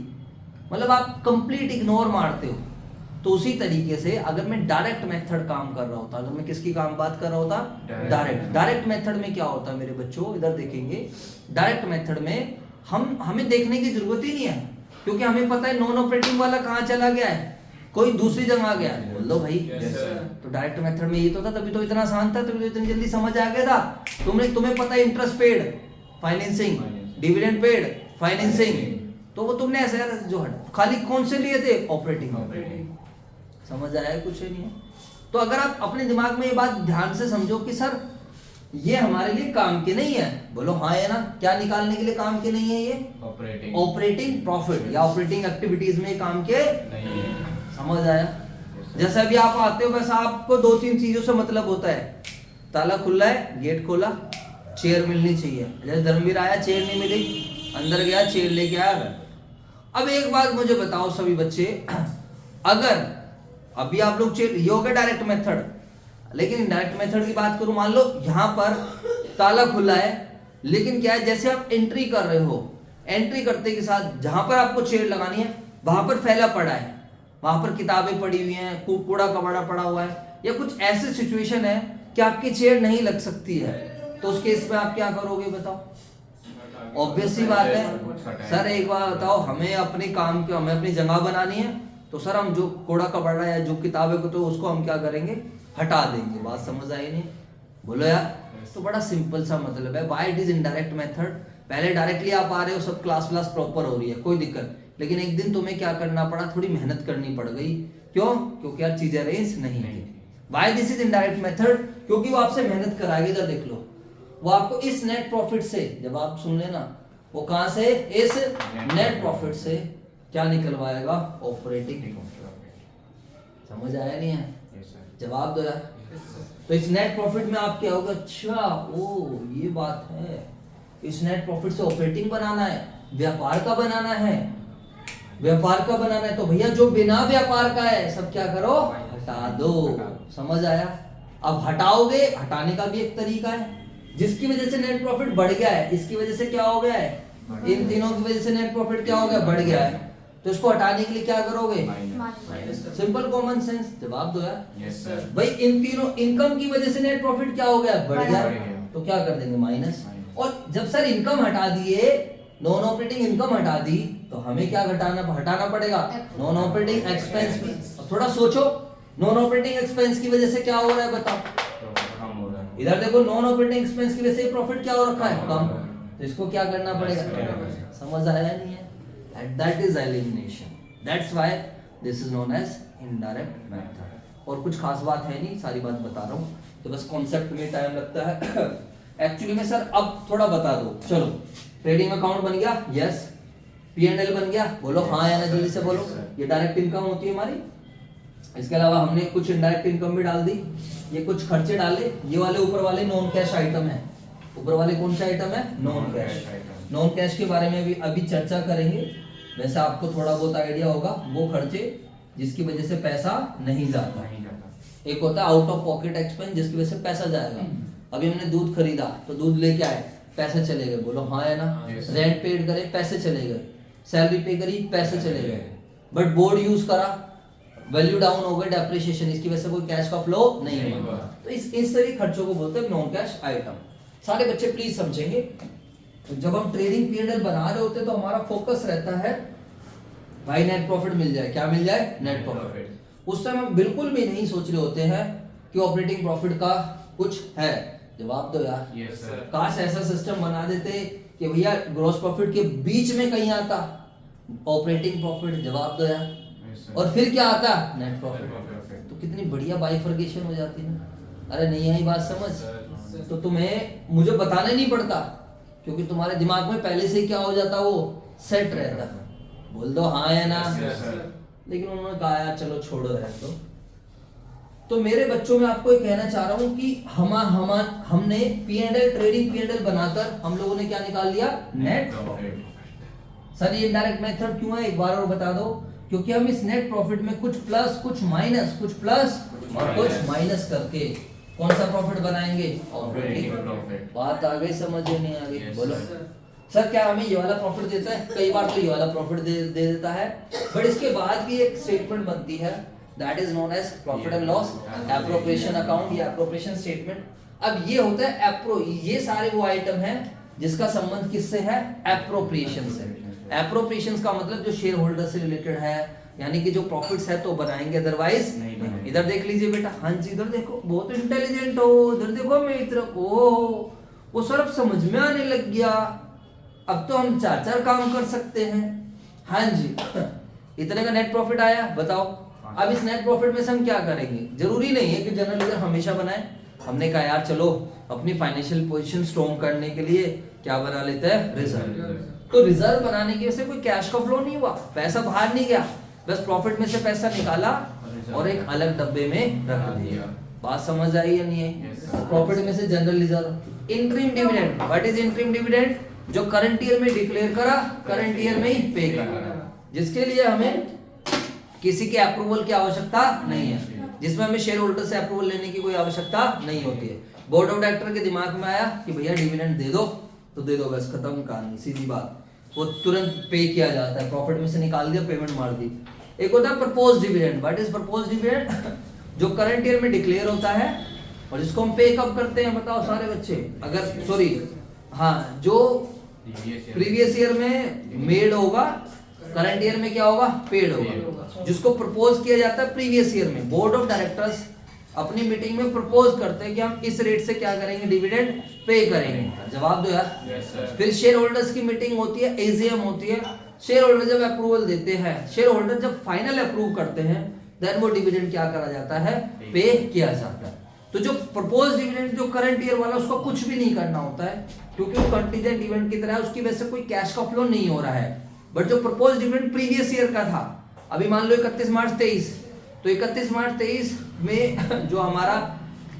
मतलब आप कंप्लीट इग्नोर मारते हो। तो उसी तरीके से अगर मैं डायरेक्ट मेथड काम कर रहा होता, तो मैं किसकी काम बात कर रहा होता, डायरेक्ट मेथड में क्या होता है मेरे बच्चों, इधर देखेंगे। डायरेक्ट मेथड में हमें देखने की जरूरत ही नहीं है, क्योंकि हमें पता है नॉन ऑपरेटिंग वाला कहाँ चला गया है, कोई दूसरी जगह आ गया, बोल दो भाई। तो डायरेक्ट मेथड में ये तो था, तभी तो इतना आसान था, तभी तो इतनी जल्दी समझ आ गया था। तुम्हें पता है interest paid financing, dividend paid financing, तो वो तुमने ऐसे जो खाली कौन से लिए थे, ऑपरेटिंग। समझ आया? कुछ नहीं है। तो अगर आप अपने दिमाग में ये बात ध्यान से समझो कि सर ये हमारे लिए काम के नहीं है, बोलो हाँ है ना, क्या निकालने के लिए काम के नहीं है ये? ऑपरेटिंग प्रॉफिट या ऑपरेटिंग एक्टिविटीज में काम के नहीं है। समझ आया? जैसे अभी आप आते हो वैसा आपको 2-3 चीजों से मतलब होता है, ताला खुला है, गेट खोला, चेयर मिलनी चाहिए। जैसे धर्मवीर आया, चेयर नहीं मिली, अंदर गया, चेयर लेके आया। अब एक बात मुझे बताओ सभी बच्चे, अगर अभी आप लोग चेयर, ये हो गया डायरेक्ट मेथड, लेकिन इनडायरेक्ट मेथड की बात करूं, मान लो यहां पर ताला खुला है, लेकिन क्या है, जैसे आप एंट्री कर रहे हो, एंट्री करते के साथ जहां पर आपको चेयर लगानी है वहां पर फैला पड़ा है, वहां पर किताबें पड़ी हुई हैं, कूड़ा कबाड़ा पड़ा हुआ है, या कुछ ऐसी सिचुएशन है कि आपकी चेयर नहीं लग सकती है, तो उस केस में आप क्या करोगे बताओ? ऑब्वियस सी बात है, सर एक बार बताओ, हमें अपने काम की, हमें अपनी जगह बनानी है, तो सर हम जो कूड़ा कबाड़ा या जो किताबें को, तो उसको हम क्या करेंगे, हटा देंगे। बात समझ आई नहीं? बोलो यार। तो बड़ा सिंपल सा मतलब है, why it is indirect method. पहले डायरेक्टली आप आ रहे हो, सब क्लास प्रॉपर हो रही है, कोई दिक्कत, लेकिन एक दिन तुम्हें क्या करना पड़ा, थोड़ी मेहनत करनी पड़ गई। क्यों? क्योंकि यार चीजें अरेंज नहीं थी। Why this is indirect method? क्योंकि वो आपसे मेहनत कराएगी। इधर देख लो, वो आपको इस नेट प्रॉफिट से, जब आप सुन लेना, वो कहां से, इस नेट प्रॉफिट से क्या निकलवाएगा, ऑपरेटिंग प्रॉफिट। समझ आया नहीं है? जवाब दो यार। तो इस नेट प्रॉफिट में आप क्या होगा, अच्छा ओ ये बात है, इस नेट प्रॉफिट से ऑपरेटिंग बनाना है, व्यापार का बनाना है, व्यापार का बनाना है, तो भैया जो बिना व्यापार का है सब क्या करो, हटा दो। समझ आया? अब हटाओगे, हटाने का भी एक तरीका है, जिसकी वजह से नेट प्रॉफिट बढ़ गया है, इसकी वजह से क्या हो गया है, इन तीनों की वजह से नेट प्रॉफिट क्या हो गया, बढ़ गया है, तो इसको हटाने के लिए क्या करोगे, सिंपल कॉमन सेंस। जवाब दो यार। भाई इन तीनों इनकम की वजह से नेट प्रॉफिट क्या हो गया, बढ़ गया, तो क्या कर देंगे, माइनस। और जब सर इनकम हटा दिए, नॉन ऑपरेटिंग इनकम हटा दी, तो हमें क्या हटाना पड़ेगा, नॉन ऑपरेटिंग एक्सपेंस भी। थोड़ा सोचो, नॉन ऑपरेटिंग एक्सपेंस की वजह से क्या हो रहा है बताओ, इधर देखो, नॉन ऑपरेटिंग एक्सपेंस की वजह से प्रॉफिट क्या हो रखा है, कम, तो इसको क्या करना पड़ेगा। समझ आया नहीं है? And that is elimination. That's why this is known as indirect method. और कुछ खास बात है नहीं, सारी बात बता रहा हूँ, तो बस कॉन्सेप्ट में टाइम लगता है। एक्चुअली में सर अब थोड़ा बता दो। चलो, ट्रेडिंग अकाउंट बन गया, यस। P&L बन गया, बोलो हाँ या ना, जल्दी से बोलो। ये डायरेक्ट इनकम होती है हमारी। इसके अलावा हमने कुछ इनडायरेक्ट इनकम भी डाल दी, ये कुछ खर्चे डाले, ये वाले ऊपर वाले नॉन कैश आइटम है। ऊपर वाले कौन सा आइटम है, नॉन कैश। नॉन कैश के बारे में भी अभी चर्चा करेंगे। वैसे आपको थोड़ा बहुत आइडिया होगा, वो खर्चे जिसकी वजह से पैसा नहीं जाता। एक होता है आउट ऑफ पॉकेट एक्सपेंस, जिसकी वजह से पैसा जाएगा। अभी हमने दूध खरीदा, तो दूध लेके आए, पैसे चले गए, बोलो हाँ है ना। रेंट पेड करे, पैसे चले गए। सैलरी पे करी, पैसे चले गए। बट बोर्ड यूज करा, वैल्यू डाउन हो गई, डेप्रिसिएशन, इसकी वजह से कोई कैश का फ्लो नहीं हुआ। तो इस तरह खर्चों को बोलते हैं नॉन कैश आइटम। सारे बच्चे प्लीज समझेंगे। तो जब हम ट्रेडिंग P&L बना रहे होते हैं, तो हमारा फोकस रहता है भाई नेट प्रॉफिट मिल जाए। क्या मिल जाए, नेट प्रॉफिट। उस समय हम बिल्कुल भी नहीं सोच रहे होते हैं कि ऑपरेटिंग प्रॉफिट का कुछ है। जवाब दो यार। Yes sir. काश ऐसा सिस्टम बना देते कि भैया ग्रॉस प्रॉफिट के बीच में कहीं आता ऑपरेटिंग प्रॉफिट। जवाब दो यार। और फिर क्या आता, नेट प्रॉफिट। तो कितनी बढ़िया बाइफर्केशन हो जाती है। अरे नहीं आई बात समझ? तो तुम्हें मुझे बताना ही नहीं पड़ता, क्योंकि तुम्हारे दिमाग में पहले से क्या हो जाता, वो सेट रहता। बोल दो हाँ या ना। लेकिन उन्होंने कहा यार चलो छोड़ो रहने दो। तो मेरे बच्चों में आपको ये कहना चाह रहा हूं कि हमने P&L ट्रेडिंग P&L बनाकर हम लोगों ने क्या निकाल लिया, नेट प्रॉफिट। सर ये इनडायरेक्ट मेथड क्यों है, एक बार और बता दो। क्योंकि हम इस नेट प्रॉफिट में कुछ प्लस कुछ माइनस, कुछ प्लस और कुछ माइनस करके कौन सा प्रॉफिट बनाएंगे, ऑपरेटिंग प्रॉफिट। बात आ गई समझ में नहीं आ गई? बोलो सर क्या हमें ये वाला प्रॉफिट देता है? कई बार तो ये वाला प्रॉफिट दे देता है, बट इसके बाद भी एक स्टेटमेंट बनती है, that is known as profit and loss appropriation account या एप्रोप्रिएशन स्टेटमेंट। अब ये होता है ये सारे वो आइटम है जिसका संबंध किससे है, एप्रोप्रिएशन से। एप्रोप्रिएशन का मतलब जो शेयर होल्डर से रिलेटेड है, यानी कि जो प्रॉफिट्स है तो बनाएंगे, अदरवाइज नहीं। इधर देख लीजिए बेटा, हाँ जी इधर देखो, बहुत इंटेलिजेंट हो, इधर देखो मित्र, ओ वो सब समझ में आने लग गया, अब तो हम 4-4 काम कर सकते हैं। हाँ जी इतने का नेट प्रॉफिट आया, बताओ अब इस नेट प्रॉफिट में से हम क्या करेंगे? जरूरी नहीं है कि जनरल लीडर हमेशा बनाए, हमने कहा यार चलो अपनी फाइनेंशियल पोजीशन स्ट्रॉन्ग करने के लिए क्या बना लेते हैं, रिजर्व। तो रिजर्व बनाने की वजह से कोई कैश का फ्लो नहीं हुआ, पैसा बाहर नहीं गया, बस प्रॉफिट में से पैसा निकाला और एक अलग डब्बे में रख दिया। बात समझ आई या नहीं है? प्रॉफिट में से general reserve. Interim dividend, what is interim dividend? जो करंट ईयर में डिक्लेयर करा, करंट ईयर में ही पे करा, जिसके लिए हमें किसी के अप्रूवल की आवश्यकता नहीं है, जिसमें हमें शेयर होल्डर से अप्रूवल लेने की कोई आवश्यकता नहीं होती है। बोर्ड ऑफ डायरेक्टर के दिमाग में आया कि भैया डिविडेंड दे दो तो दे दो, बस खत्म कहानी, सीधी बात, वो तुरंत पे किया जाता है, प्रॉफिट में से निकाल दिया, पेमेंट मार दी। एक होता है propose dividend. What is propose dividend? जो करंट ईयर में डिक्लेयर होता है और जिसको हम पे कब करते हैं, बताओ सारे बच्चे, अगर सॉरी हाँ, जो प्रीवियस ईयर में मेड होगा, करंट ईयर में क्या होगा, पेड होगा। जिसको प्रपोज किया जाता है प्रीवियस ईयर में, बोर्ड ऑफ डायरेक्टर्स अपनी मीटिंग में प्रपोज करते हैं कि हम इस रेट से क्या करेंगे, डिविडेंड पे करेंगे। जवाब दो यार। फिर शेयर होल्डर्स की मीटिंग होती है, एजीएम होती है, शेयर होल्डर जब अप्रूवल देते हैं, शेयर होल्डर जब फाइनल अप्रूव करते हैं, देन वो डिविडेंड क्या करा जाता है, पे किया जाता है। तो जो प्रपोज डिविडेंड जो करंट ईयर वाला, उसको कुछ भी नहीं करना होता है, क्योंकि वो कंटीजेंट इवेंट की तरह है, उसकी वजह से कोई कैश का फ्लो नहीं हो रहा है। बट जो प्रपोज डिविडेंड प्रीवियस ईयर का था, अभी मान लो 31 मार्च 23, तो 31 मार्च 23 में जो हमारा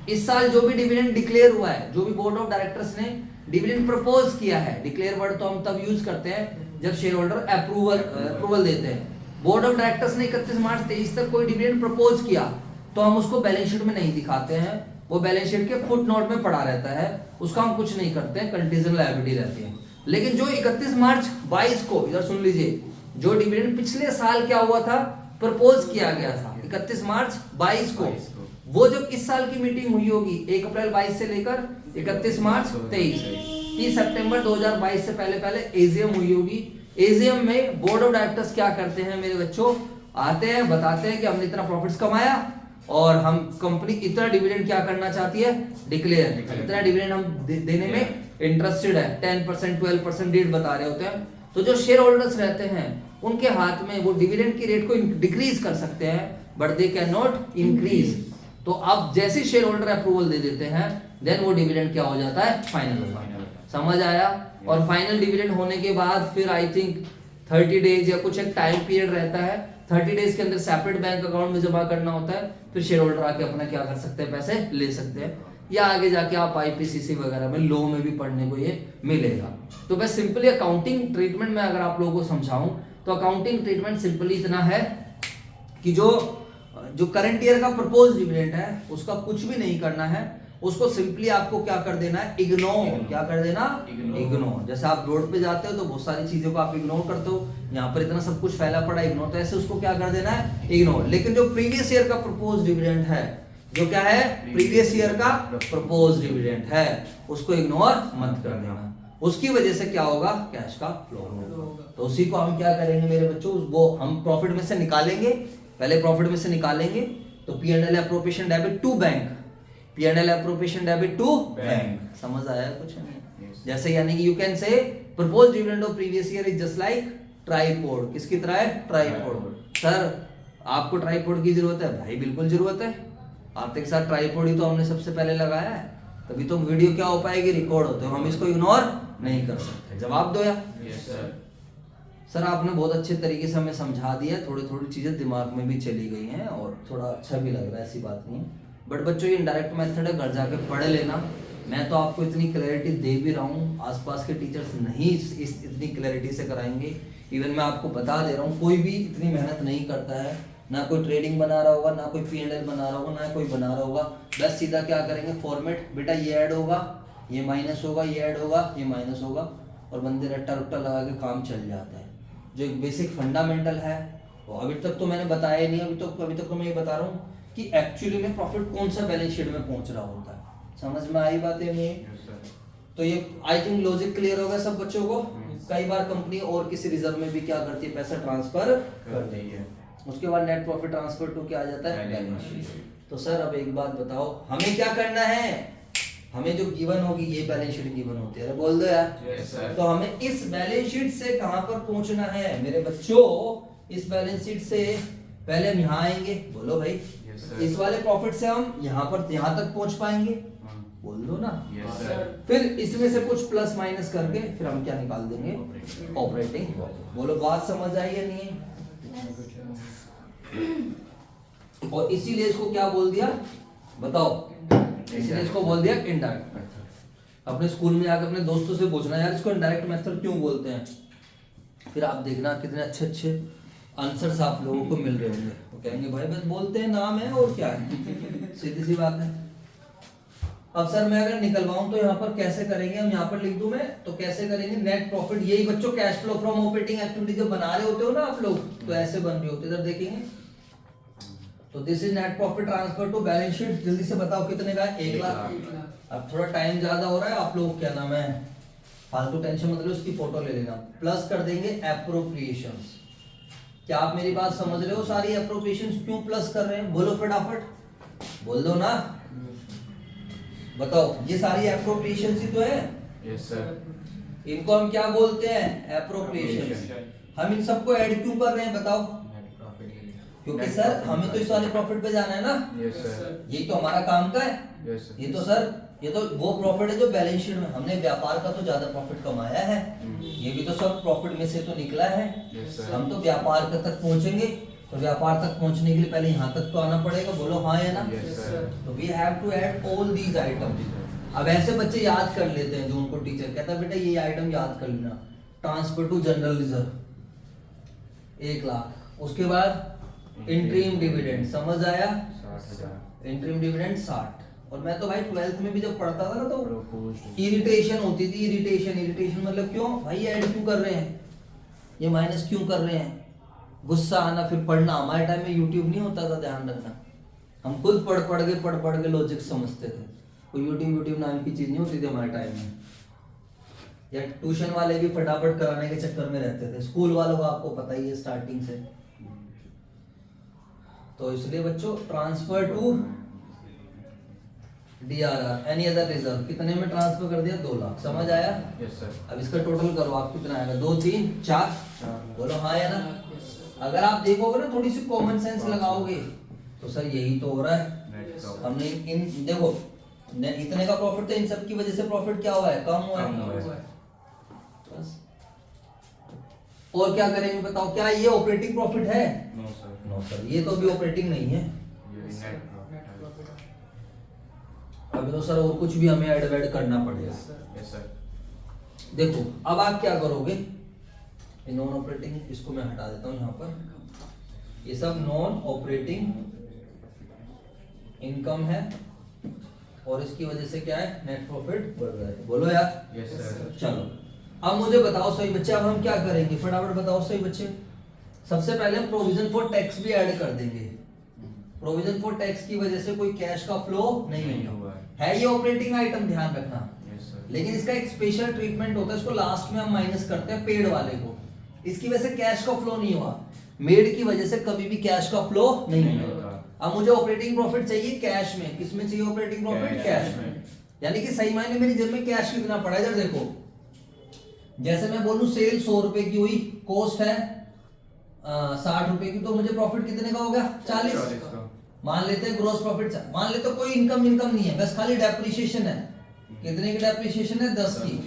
इस साल जो भी डिविडेंड डिक्लेयर हुआ है, जो भी बोर्ड ऑफ डायरेक्टर्स ने डिविडेंड प्रपोज किया है, डिक्लेयर वर्ड तो हम तब यूज करते हैं जब शेयर होल्डर अप्रूवल देते हैं। बोर्ड ऑफ डायरेक्टर्स ने 31 मार्च 23 तक कोई डिविडेंड प्रपोज किया तो हम उसको बैलेंस शीट में नहीं दिखाते हैं, वो बैलेंस शीट के फुट नोट में पड़ा रहता है, उसका हम कुछ नहीं करते हैं, कंटीजेंट लायबिलिटी रहती है। लेकिन जो 31 मार्च 22 को, इधर सुन लीजिए, जो डिविडेंड पिछले साल क्या हुआ था, प्रपोज किया गया था 31 मार्च 22 को, वो जब इस साल की मीटिंग हुई होगी 1 अप्रैल 22 से लेकर 31 मार्च 23, 30 सितंबर 2022 से पहले एजीएम हुई होगी। एजीएम में बोर्ड ऑफ डायरेक्टर्स क्या करते हैं मेरे बच्चों, आते हैं, बताते हैं कि हमने इतना प्रॉफिट्स कमाया और हम कंपनी इतना डिविडेंड क्या करना चाहती है, डिक्लेयर, इतना डिविडेंड हम देने में इंटरेस्टेड है, 10%, 12% रेट बता रहे होते हैं। तो जो शेयर होल्डर्स रहते हैं उनके हाथ में वो डिविडेंड की रेट को डिक्रीज कर सकते हैं, but they can not increase. तो अब जैसे शेयर होल्डर अप्रूवल दे देते हैं, देन वो डिविडेंड क्या हो जाता है, फाइनल। समझ आया? और फाइनल डिविडेंड होने के बाद फिर आई थिंक 30 डेज या कुछ एक टाइम पीरियड रहता है, 30 डेज के अंदर सेपरेट बैंक अकाउंट में जमा करना होता है, फिर शेयर होल्डर आके अपना क्या कर सकते हैं, पैसे ले सकते हैं, या आगे जाके आप आईपीसीसी वगैरह में लॉ में भी पढ़ने को ये मिलेगा। तो बस सिंपली अकाउंटिंग ट्रीटमेंट में अगर आप लोगों को समझाऊं तो अकाउंटिंग ट्रीटमेंट सिंपली इतना है कि जो करंट ईयर का प्रपोज डिविडेंड है उसका कुछ भी नहीं करना है, उसको सिंपली आपको क्या कर देना है, इग्नोर। क्या कर देना, इग्नोर। जैसे आप रोड पे जाते हो तो बहुत सारी चीजों को आप इग्नोर करते हो, यहाँ पर इतना सब कुछ फैला पड़ा इग्नोर, तो ऐसे उसको क्या कर देना है, इग्नोर। लेकिन जो प्रीवियस ईयर का प्रपोज डिविडेंड है, जो क्या है, प्रीवियस ईयर का प्रपोज डिविडेंड है, उसको इग्नोर मत कर देना। उसकी वजह से क्या होगा, कैश का फ्लो होगा। तो उसी को हम क्या करेंगे मेरे बच्चों, वो हम प्रॉफिट में से निकालेंगे, पहले प्रॉफिट में से निकालेंगे तो P&L appropriation debit to bank, P&L appropriation debit to bank. समझ आया कुछ नहीं? जैसे यानी कि you can say proposed dividend of previous year is just like tripod. किसकी तरह है, ट्राइपॉड। सर आपको ट्राइपॉड की जरूरत है? भाई बिल्कुल जरूरत है, आपके साथ ट्राइपॉड ही तो हमने सबसे पहले लगाया है, तभी तो वीडियो क्या हो पाएगी, रिकॉर्ड होते हो, हम इसको इग्नोर नहीं कर सकते। जवाब दो यार। सर आपने बहुत अच्छे तरीके से हमें समझा दिया, थोड़ी थोड़ी चीजें दिमाग में भी चली गई हैं और थोड़ा अच्छा भी लग रहा है, ऐसी बात नहीं है। बट बच्चों ये इनडायरेक्ट मेथड है, घर जाके पढ़ लेना। मैं तो आपको इतनी क्लैरिटी दे भी रहा हूँ, आसपास के टीचर्स नहीं इतनी क्लैरिटी से कराएंगे। इवन मैं आपको बता दे रहा हूँ, कोई भी इतनी मेहनत नहीं करता है, ना कोई ट्रेडिंग बना रहा होगा, ना कोई P&L बना रहा होगा, ना कोई बना रहा होगा। बस सीधा क्या करेंगे, फॉर्मेट, बेटा ये ऐड होगा, ये माइनस होगा, ये ऐड होगा, ये माइनस होगा, और बंदे रट्टा रुट्टा लगा के काम चल जाता है। जो एक बेसिक फंडामेंटल है वो अभी तक तो मैंने बताया ही नहीं, अभी तक तो मैं ये बता रहा हूँ कि एक्चुअली में प्रॉफिट कौन सा बैलेंस शीट में पहुंच रहा होता है। समझ में आई बातें नहीं? तो ये आई थिंक लॉजिक क्लियर होगा सब बच्चों को। कई बार कंपनी और किसी रिजर्व में भी क्या करती है, पैसा ट्रांसफर कर देती है। उसके बाद नेट प्रॉफिट ट्रांसफर टू क्या आ जाता है, बैलेंस शीट। तो सर अब एक बात बताओ, हमें क्या करना है, हमें जो गिवन होगी ये बैलेंस शीट गिवन होती है, बोल दो यार। Yes, sir. तो हमें इस बैलेंस शीट से कहां पर पहुंचना है मेरे बच्चों, इस बैलेंस शीट से पहले हम यहाँ आएंगे, बोलो भाई। Yes, sir. इस वाले प्रॉफिट से हम यहाँ तक पहुंच पाएंगे, बोल दो ना। Yes, sir. फिर इसमें से कुछ प्लस माइनस करके फिर हम क्या निकाल देंगे, ऑपरेटिंग प्रॉफिट। बोलो बात समझ आई या नहीं है? और इसीलिए इसको क्या बोल दिया बताओ, इसीलिए इसको बोल दिया इनडायरेक्ट मेथड। अपने स्कूल में जाकर अपने दोस्तों से पूछना यार इसको इनडायरेक्ट मेथड क्यों बोलते हैं, फिर आप देखना कितने अच्छे अच्छे आंसर्स आप लोगों को मिल रहे होंगे। वो कहेंगे भाई बस बोलते हैं, नाम है और क्या है, सीधी सी बात है। अब सर मैं अगर निकलवाऊं तो यहाँ पर कैसे करेंगे, हम यहाँ पर लिख दूं मैं, तो कैसे करेंगे नेट प्रॉफिट, यही बच्चों cash flow from operating activity जो बना रहे होते हो ना आप लोग, तो ऐसे बन रहे होते, इधर देखेंगे। तो this is net profit transfer to balance sheet. जल्दी से बताओ कितने का है, 1 लाख। अब थोड़ा टाइम ज्यादा हो रहा है, आप लोग क्या नाम है फालतू टेंशन मत लो, उसकी फोटो ले लेना। प्लस कर देंगे एप्रोप्रिएशंस। क्या आप मेरी बात समझ रहे हो, सारी एप्रोप्रिएशंस क्यों प्लस कर रहे हैं, बोलो फटाफट, बोल दो ना, बताओ। ये सारी एप्रोप्रिएशंस ही तो है। Yes, sir. इनको हम क्या बोलते हैं, एप्रोप्रिएशंस। हम इन सबको ऐड क्यों कर रहे हैं बताओ, Net profit के लिए। क्योंकि सर हमें तो इस वाले प्रॉफिट पे जाना है ना, Yes, sir. यही तो हमारा काम का है। Yes, sir. ये तो सर ये तो वो प्रॉफिट है जो बैलेंस शीट में हमने व्यापार का तो ज्यादा प्रॉफिट कमाया है, ये भी तो सब प्रॉफिट में से तो निकला है। Yes, sir. हम तो व्यापार तक पहुंचेंगे, तो व्यापार तक पहुंचने के लिए पहले यहाँ तक तो आना पड़ेगा, बोलो हाँ या ना। Yes, sir. तो we have to add all these items. अब ऐसे बच्चे याद कर लेते हैं जो उनको टीचर कहता है बेटा ये आइटम याद कर लेना, transfer to general reserve 1 lakh, उसके बाद इंटरिम डिविडेंड, समझ आया, 60,000. Interim dividend 60। और मैं तो भाई 12th में भी जब पढ़ता था ना तो Proposed. इरिटेशन होती थी, इरिटेशन मतलब क्यों भाई ऐड क्यों कर रहे हैं, ये माइनस क्यों कर रहे हैं, गुस्सा आना, फिर पढ़ना। हमारे टाइम में यूट्यूब नहीं होता था, ध्यान रखना, हम खुद पढ़ के लॉजिक समझते थे, कोई यूट्यूब नाम की चीज नहीं होती थी हमारे टाइम में। या ट्यूशन वाले भी फटाफट कराने के चक्कर में रहते थे, स्कूल वालों को आपको पता ही है स्टार्टिंग से। तो इसलिए बच्चों transfer to DRR any other reserve कितने में ट्रांसफर कर दिया, 2 लाख, समझ आया। Yes, sir. अब इसका टोटल करो आप, कितना आएगा, 2 3 4, बोलो हाँ या ना। अगर आप देखोगे ना थोड़ी सी कॉमन सेंस लगाओगे तो सर यही तो हो रहा है। Net profit. हमने इन देखो इतने का प्रॉफिट तो इन सब की वजह से प्रॉफिट क्या हुआ है, कम हुआ कम हुआ है है। बस। और क्या करेंगे बताओ, क्या ये ऑपरेटिंग प्रॉफिट है, No, sir. नो सर ये तो भी ऑपरेटिंग नहीं है। ये भी net profit है. अभी तो सर और कुछ भी हमें ऐड करना पड़ेगा। Yes, sir. देखो अब आप क्या करोगे, ये नॉन ऑपरेटिंग इसको मैं हटा देता हूँ यहाँ पर, ये सब नॉन ऑपरेटिंग इनकम है और इसकी वजह से क्या है, नेट प्रॉफिट बढ़ रहा है, बोलो यार। Yes, sir. चलो अब मुझे बताओ सही बच्चे, अब हम क्या करेंगे फटाफट बताओ सही बच्चे। सबसे पहले हम प्रोविजन फॉर टैक्स भी ऐड कर देंगे। प्रोविजन फॉर टैक्स की वजह से कोई कैश का फ्लो नहीं नहीं होगा, हुआ है ये ऑपरेटिंग आइटम, ध्यान रखना। Yes, sir. लेकिन इसका एक स्पेशल ट्रीटमेंट होता है, इसको लास्ट में हम माइनस करते हैं पेड वाले को, इसकी वजह से कैश का फ्लो नहीं हुआ, मेड की वजह से कभी भी कैश का फ्लो नहीं नहीं होगा। होगा। अब मुझे ऑपरेटिंग प्रॉफिट चाहिए कैश में, किसमें चाहिए ऑपरेटिंग प्रॉफिट, कैश में। यानी कि सही मायने मेरी जेब में कैश कितना पड़ा है, इधर देखो, जैसे मैं बोलूं सेल 100 रुपए की हुई, कॉस्ट है 60 रुपए की, तो मुझे प्रॉफिट कितने का हो गया, 40 का। मान लेते हैं ग्रोस प्रॉफिट, मान लेते कोई इनकम नहीं है, बस खाली डेप्रिसिएशन है। कितने की डेप्रिसिएशन है, 10 की।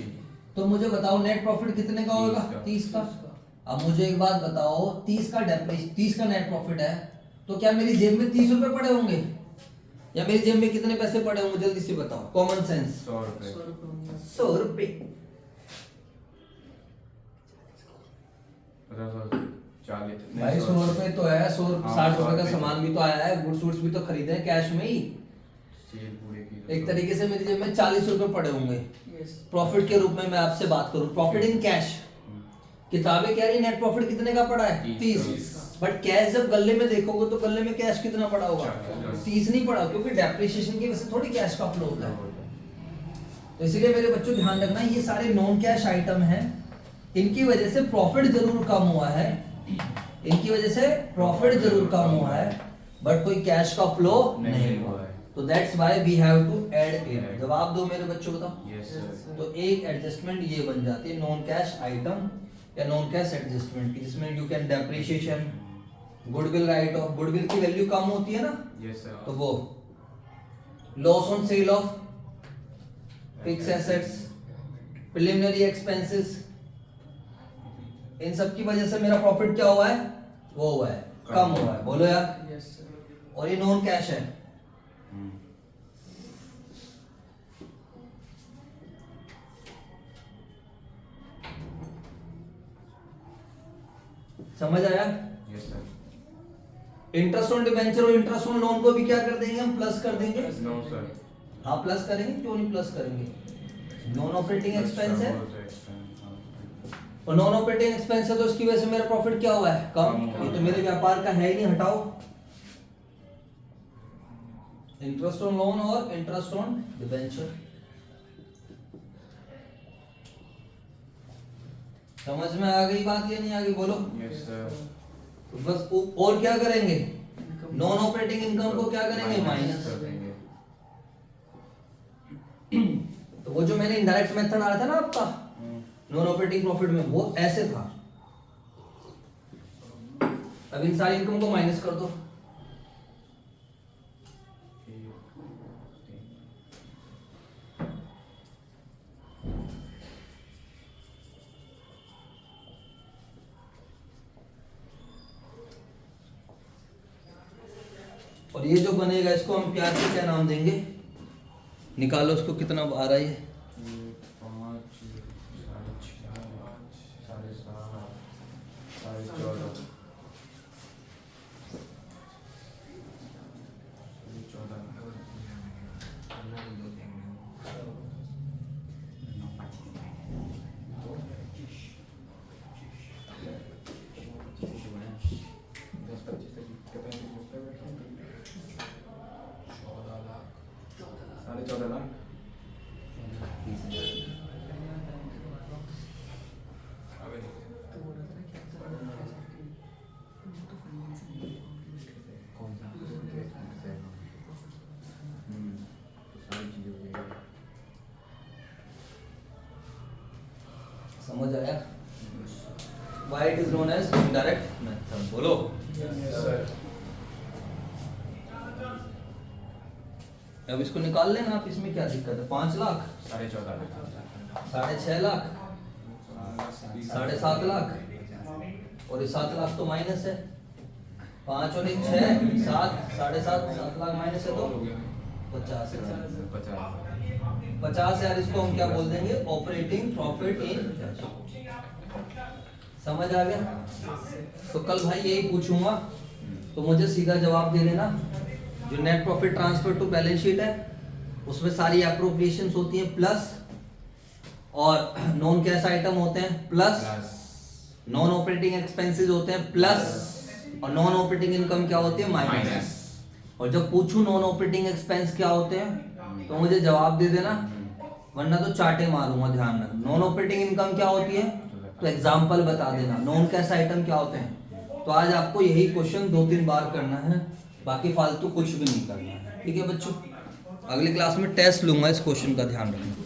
तो मुझे बताओ नेट प्रॉफिट कितने का होगा, 30 का। अब मुझे एक बात बताओ, 30 का नेट प्रॉफिट है, तो क्या मेरी जेब में 30 रुपए पड़े होंगे, या मेरी जेब में कितने पैसे पड़े होंगे, जल्दी से बताओ, कॉमन सेंस। 100 रुपए। 100 रुपए। 40 भाई 100 रुपए तो है, 60 रुपए का सामान भी तो आया है, गुड्स वुड्स भी तो खरीदे हैं कैश में ही। सेल पूरे की। एक तरीके से मेरी जेब में 40 रुपए पड़े होंगे प्रॉफिट के रूप में। मैं आपसे बात करूं प्रॉफिट इन कैश, किताबें कह रही नेट प्रॉफिट कितने का पड़ा है, 30, बट कैश जब गल्ले में देखोगे तो गल्ले में कैश कितना पड़ा होगा, 30 नहीं पड़ा, क्योंकि डेप्रिसिएशन की वजह से थोड़ी कैश का फ्लो होता है। तो इसीलिए मेरे बच्चों ध्यान रखना, ये सारे नॉन कैश आइटम हैं, इनकी वजह से प्रॉफिट जरूर कम हुआ है, इनकी वजह से प्रॉफिट जरूर कम हुआ है बट कोई कैश का फ्लो नहीं हुआ है, तो that's why we have to add it. जवाब दो मेरे बच्चों बताओ। Yes sir. तो एक एडजस्टमेंट ये बन जाती है नॉन कैश आइटम या नॉन कैश एडजस्टमेंट की, जिसमें you can depreciation, goodwill write off, goodwill की वैल्यू कम होती है ना, यस सर। तो वो loss on sale of fix assets, preliminary expenses, इन सब की वजह से मेरा प्रॉफिट क्या हुआ है, वो हुआ है, कम हुआ है। बोलो यार। Yes sir. और ये नॉन कैश है। समझ आया? Yes sir. Interest on debenture और इंटरेस्ट ऑन लोन को भी क्या कर देंगे हम, प्लस कर देंगे। No sir. हाँ प्लस करेंगे, क्यों नहीं प्लस करेंगे, नॉन ऑपरेटिंग एक्सपेंस है और नॉन ऑपरेटिंग एक्सपेंस है, तो उसकी वजह से मेरा प्रॉफिट क्या हुआ है, कम। ये तो मेरे व्यापार का है ही नहीं, हटाओ। इंटरेस्ट ऑन लोन और इंटरेस्ट ऑन डिबेंचर। समझ में आ गई बात या नहीं आ गई, बोलो। Yes sir. तो बस और क्या करेंगे, नॉन ऑपरेटिंग इनकम को क्या करेंगे, माइनस। कर देंगे। तो वो जो मैंने इनडायरेक्ट मेथड आया था ना आपका नॉन ऑपरेटिंग प्रॉफिट में, वो ऐसे था। अब इन सारी इनकम को माइनस कर दो। और ये जो बनेगा इसको हम प्यार से क्या नाम देंगे, निकालो उसको कितना आ रहा है ये, 5, 6.5, 7.5, 14.5, 14 लाख। कौन सा? सारी चीजें हो गई। समझ आया? Why it is known as indirect method, बोलो। Yes sir. अब इसको निकाल लेना आप, इसमें क्या दिक्कत है, 5 लाख, 14.5 लाख, 6.5 लाख, 7.5 लाख, और ये 7 लाख तो माइनस है, 5 और 1 6, 7, 7.5, 7 लाख माइनस है तो 50 50। 50 यार, इसको हम क्या बोल देंगे, ऑपरेटिंग प्रॉफिट इन। समझ आ गया? तो कल भाई यही पूछूंगा तो मुझे सीधा जवाब दे देना। जो net profit transfer to balance sheet है उसमें सारी एप्रोप्रिएशंस होती हैं प्लस, और नॉन कैश आइटम होते हैं प्लस, नॉन ऑपरेटिंग एक्सपेंसेस होते हैं प्लस, और नॉन ऑपरेटिंग इनकम क्या होती है, माइनस। और जब पूछूं नॉन ऑपरेटिंग एक्सपेंस क्या होते हैं तो मुझे जवाब दे देना, वरना तो चाटे मारूंगा, ध्यान रखना। नॉन ऑपरेटिंग इनकम क्या होती है तो एग्जांपल बता देना, नॉन कैश आइटम क्या होते हैं। तो आज आपको यही क्वेश्चन 2-3 बार करना है, बाकी फालतू कुछ भी नहीं करना है, ठीक है बच्चों। अगली क्लास में टेस्ट लूंगा, इस क्वेश्चन का ध्यान रखना।